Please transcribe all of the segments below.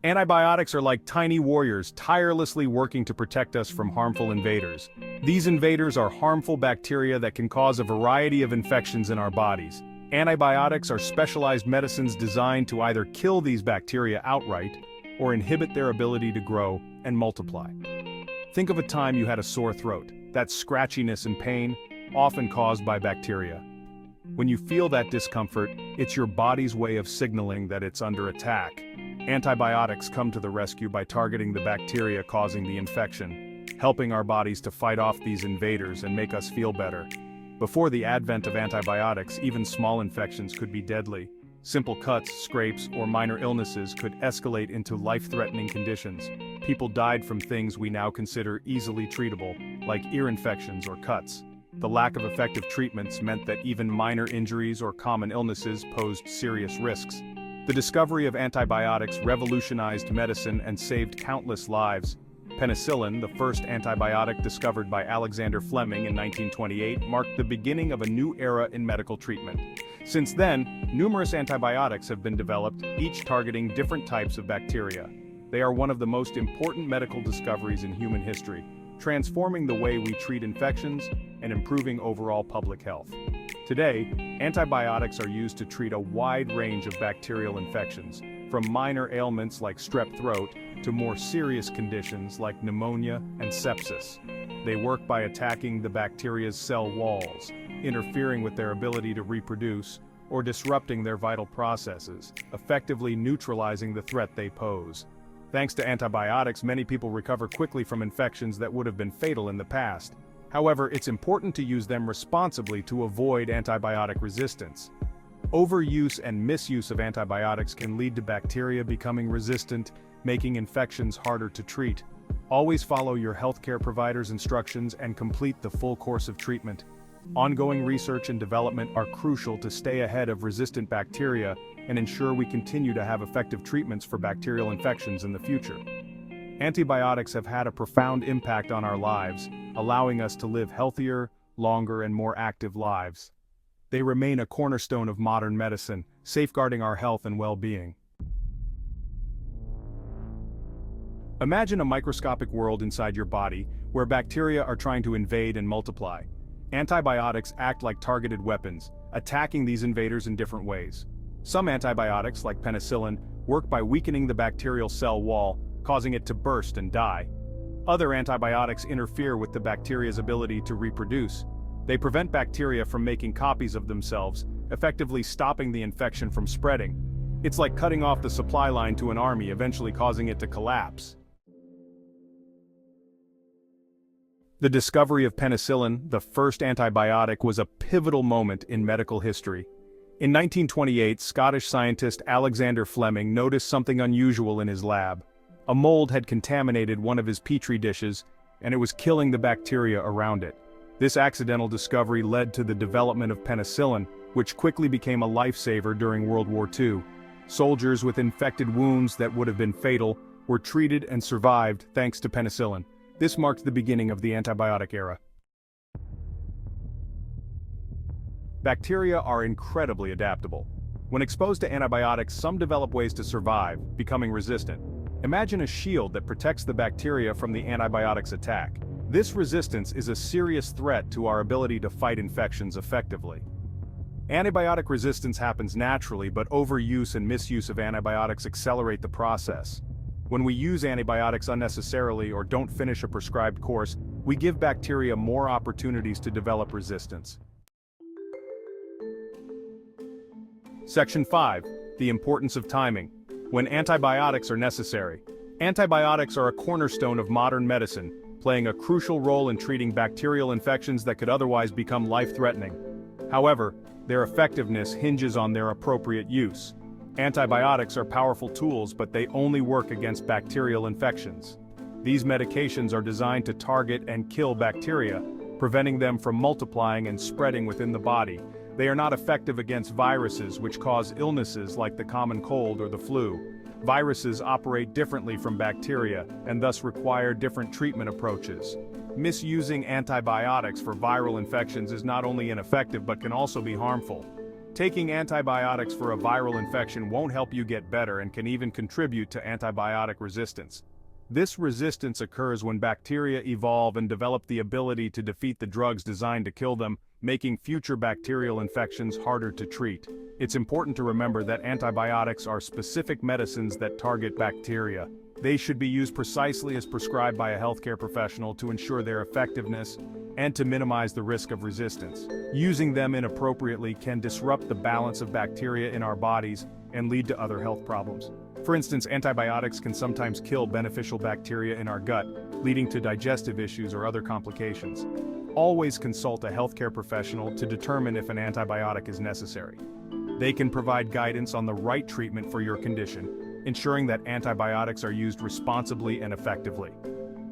Antibiotics are like tiny warriors tirelessly working to protect us from harmful invaders. These invaders are harmful bacteria that can cause a variety of infections in our bodies. Antibiotics are specialized medicines designed to either kill these bacteria outright or inhibit their ability to grow and multiply. Think of a time you had a sore throat, that scratchiness and pain, often caused by bacteria. When you feel that discomfort, it's your body's way of signaling that it's under attack. Antibiotics come to the rescue by targeting the bacteria causing the infection, helping our bodies to fight off these invaders and make us feel better. Before the advent of antibiotics, even small infections could be deadly. Simple cuts, scrapes, or minor illnesses could escalate into life-threatening conditions. People died from things we now consider easily treatable, like ear infections or cuts. The lack of effective treatments meant that even minor injuries or common illnesses posed serious risks. The discovery of antibiotics revolutionized medicine and saved countless lives. Penicillin, the first antibiotic discovered by Alexander Fleming in 1928, marked the beginning of a new era in medical treatment. Since then, numerous antibiotics have been developed, each targeting different types of bacteria. They are one of the most important medical discoveries in human history, transforming the way we treat infections and improving overall public health. Today, antibiotics are used to treat a wide range of bacterial infections, from minor ailments like strep throat to more serious conditions like pneumonia and sepsis. They work by attacking the bacteria's cell walls, interfering with their ability to reproduce, or disrupting their vital processes, effectively neutralizing the threat they pose. Thanks to antibiotics, many people recover quickly from infections that would have been fatal in the past. However, it's important to use them responsibly to avoid antibiotic resistance. Overuse and misuse of antibiotics can lead to bacteria becoming resistant, making infections harder to treat. Always follow your healthcare provider's instructions and complete the full course of treatment. Ongoing research and development are crucial to stay ahead of resistant bacteria and ensure we continue to have effective treatments for bacterial infections in the future. Antibiotics have had a profound impact on our lives, allowing us to live healthier, longer, and more active lives. They remain a cornerstone of modern medicine, safeguarding our health and well-being. Imagine a microscopic world inside your body, where bacteria are trying to invade and multiply. Antibiotics act like targeted weapons, attacking these invaders in different ways. Some antibiotics, like penicillin, work by weakening the bacterial cell wall, causing it to burst and die. Other antibiotics interfere with the bacteria's ability to reproduce. They prevent bacteria from making copies of themselves, effectively stopping the infection from spreading. It's like cutting off the supply line to an army, eventually causing it to collapse. The discovery of penicillin, the first antibiotic, was a pivotal moment in medical history. In 1928, Scottish scientist Alexander Fleming noticed something unusual in his lab. A mold had contaminated one of his petri dishes, and it was killing the bacteria around it. This accidental discovery led to the development of penicillin, which quickly became a lifesaver during World War II. Soldiers with infected wounds that would have been fatal were treated and survived thanks to penicillin. This marked the beginning of the antibiotic era. Bacteria are incredibly adaptable. When exposed to antibiotics, some develop ways to survive, becoming resistant. Imagine a shield that protects the bacteria from the antibiotic's attack. This resistance is a serious threat to our ability to fight infections effectively. Antibiotic resistance happens naturally, but overuse and misuse of antibiotics accelerate the process. When we use antibiotics unnecessarily or don't finish a prescribed course, we give bacteria more opportunities to develop resistance. Section 5. The importance of timing. When antibiotics are necessary. Antibiotics are a cornerstone of modern medicine, playing a crucial role in treating bacterial infections that could otherwise become life-threatening. However, their effectiveness hinges on their appropriate use. Antibiotics are powerful tools, but they only work against bacterial infections. These medications are designed to target and kill bacteria, preventing them from multiplying and spreading within the body. They are not effective against viruses, which cause illnesses like the common cold or the flu. Viruses operate differently from bacteria, and thus require different treatment approaches. Misusing antibiotics for viral infections is not only ineffective but can also be harmful. Taking antibiotics for a viral infection won't help you get better and can even contribute to antibiotic resistance. This resistance occurs when bacteria evolve and develop the ability to defeat the drugs designed to kill them, making future bacterial infections harder to treat. It's important to remember that antibiotics are specific medicines that target bacteria. They should be used precisely as prescribed by a healthcare professional to ensure their effectiveness and to minimize the risk of resistance. Using them inappropriately can disrupt the balance of bacteria in our bodies and lead to other health problems. For instance, antibiotics can sometimes kill beneficial bacteria in our gut, leading to digestive issues or other complications. Always consult a healthcare professional to determine if an antibiotic is necessary. They can provide guidance on the right treatment for your condition, ensuring that antibiotics are used responsibly and effectively.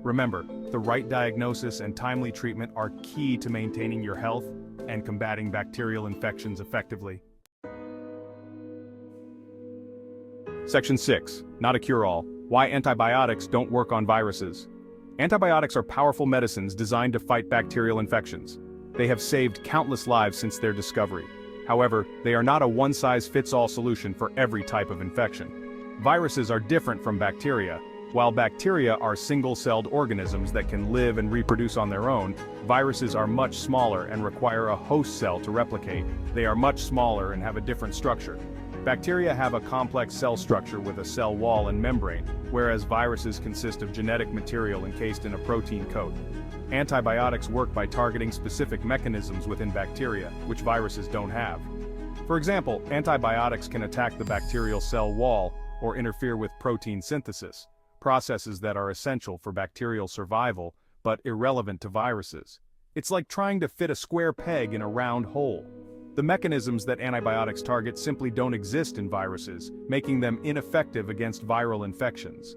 Remember, the right diagnosis and timely treatment are key to maintaining your health and combating bacterial infections effectively. Section 6. Not a cure-all. Why antibiotics don't work on viruses. Antibiotics are powerful medicines designed to fight bacterial infections. They have saved countless lives since their discovery. However, they are not a one-size-fits-all solution for every type of infection. Viruses are different from bacteria. While bacteria are single-celled organisms that can live and reproduce on their own, viruses are much smaller and require a host cell to replicate. They are much smaller and have a different structure. Bacteria have a complex cell structure with a cell wall and membrane, whereas viruses consist of genetic material encased in a protein coat. Antibiotics work by targeting specific mechanisms within bacteria, which viruses don't have. For example, antibiotics can attack the bacterial cell wall or interfere with protein synthesis, processes that are essential for bacterial survival but irrelevant to viruses. It's like trying to fit a square peg in a round hole. The mechanisms that antibiotics target simply don't exist in viruses, making them ineffective against viral infections.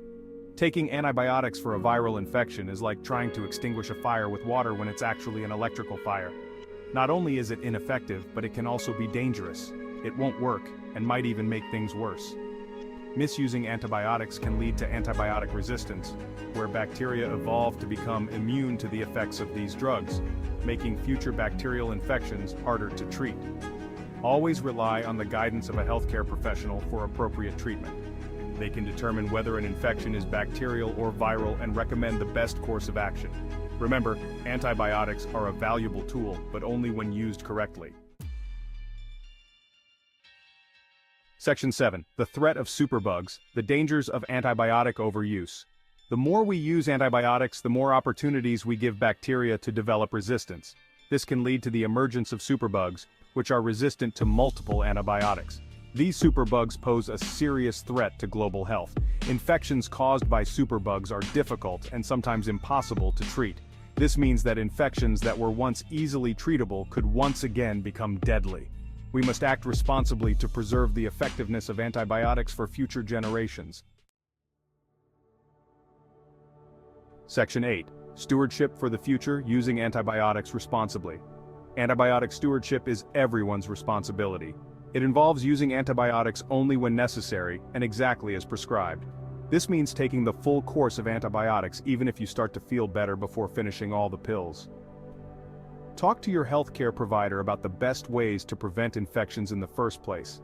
Taking antibiotics for a viral infection is like trying to extinguish a fire with water when it's actually an electrical fire. Not only is it ineffective, but it can also be dangerous. It won't work, and might even make things worse. Misusing antibiotics can lead to antibiotic resistance, where bacteria evolve to become immune to the effects of these drugs, making future bacterial infections harder to treat. Always rely on the guidance of a healthcare professional for appropriate treatment. They can determine whether an infection is bacterial or viral and recommend the best course of action. Remember, antibiotics are a valuable tool, but only when used correctly. Section 7. The threat of superbugs, the dangers of antibiotic overuse. The more we use antibiotics, the more opportunities we give bacteria to develop resistance. This can lead to the emergence of superbugs, which are resistant to multiple antibiotics. These superbugs pose a serious threat to global health. Infections caused by superbugs are difficult and sometimes impossible to treat. This means that infections that were once easily treatable could once again become deadly. We must act responsibly to preserve the effectiveness of antibiotics for future generations. Section 8. Stewardship for the future, using antibiotics responsibly. Antibiotic stewardship is everyone's responsibility. It involves using antibiotics only when necessary and exactly as prescribed. This means taking the full course of antibiotics even if you start to feel better before finishing all the pills. Talk to your healthcare provider about the best ways to prevent infections in the first place.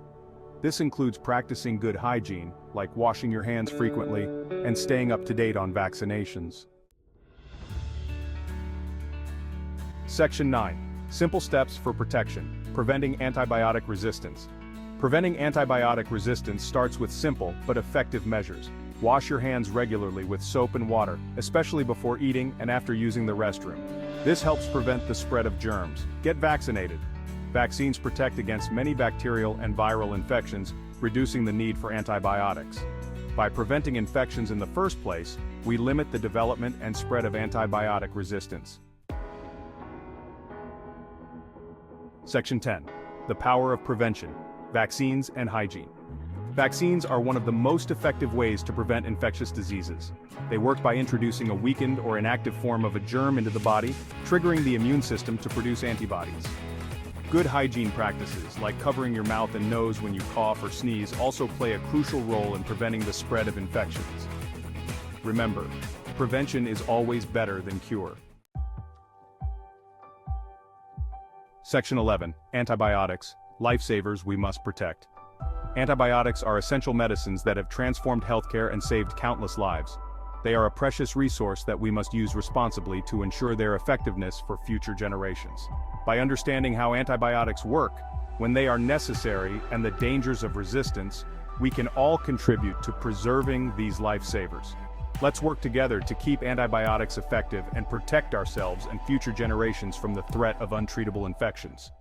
This includes practicing good hygiene, like washing your hands frequently, and staying up to date on vaccinations. Section 9. Simple steps for protection, preventing antibiotic resistance. Preventing antibiotic resistance starts with simple but effective measures. Wash your hands regularly with soap and water, especially before eating and after using the restroom. This helps prevent the spread of germs. Get vaccinated. Vaccines protect against many bacterial and viral infections, reducing the need for antibiotics. By preventing infections in the first place, we limit the development and spread of antibiotic resistance. Section 10. The power of prevention, vaccines and hygiene. Vaccines are one of the most effective ways to prevent infectious diseases. They work by introducing a weakened or inactive form of a germ into the body, triggering the immune system to produce antibodies. Good hygiene practices, like covering your mouth and nose when you cough or sneeze, also play a crucial role in preventing the spread of infections. Remember, prevention is always better than cure. Section 11. Antibiotics, lifesavers we must protect. Antibiotics are essential medicines that have transformed healthcare and saved countless lives. They are a precious resource that we must use responsibly to ensure their effectiveness for future generations. By understanding how antibiotics work, when they are necessary, and the dangers of resistance, we can all contribute to preserving these lifesavers. Let's work together to keep antibiotics effective and protect ourselves and future generations from the threat of untreatable infections.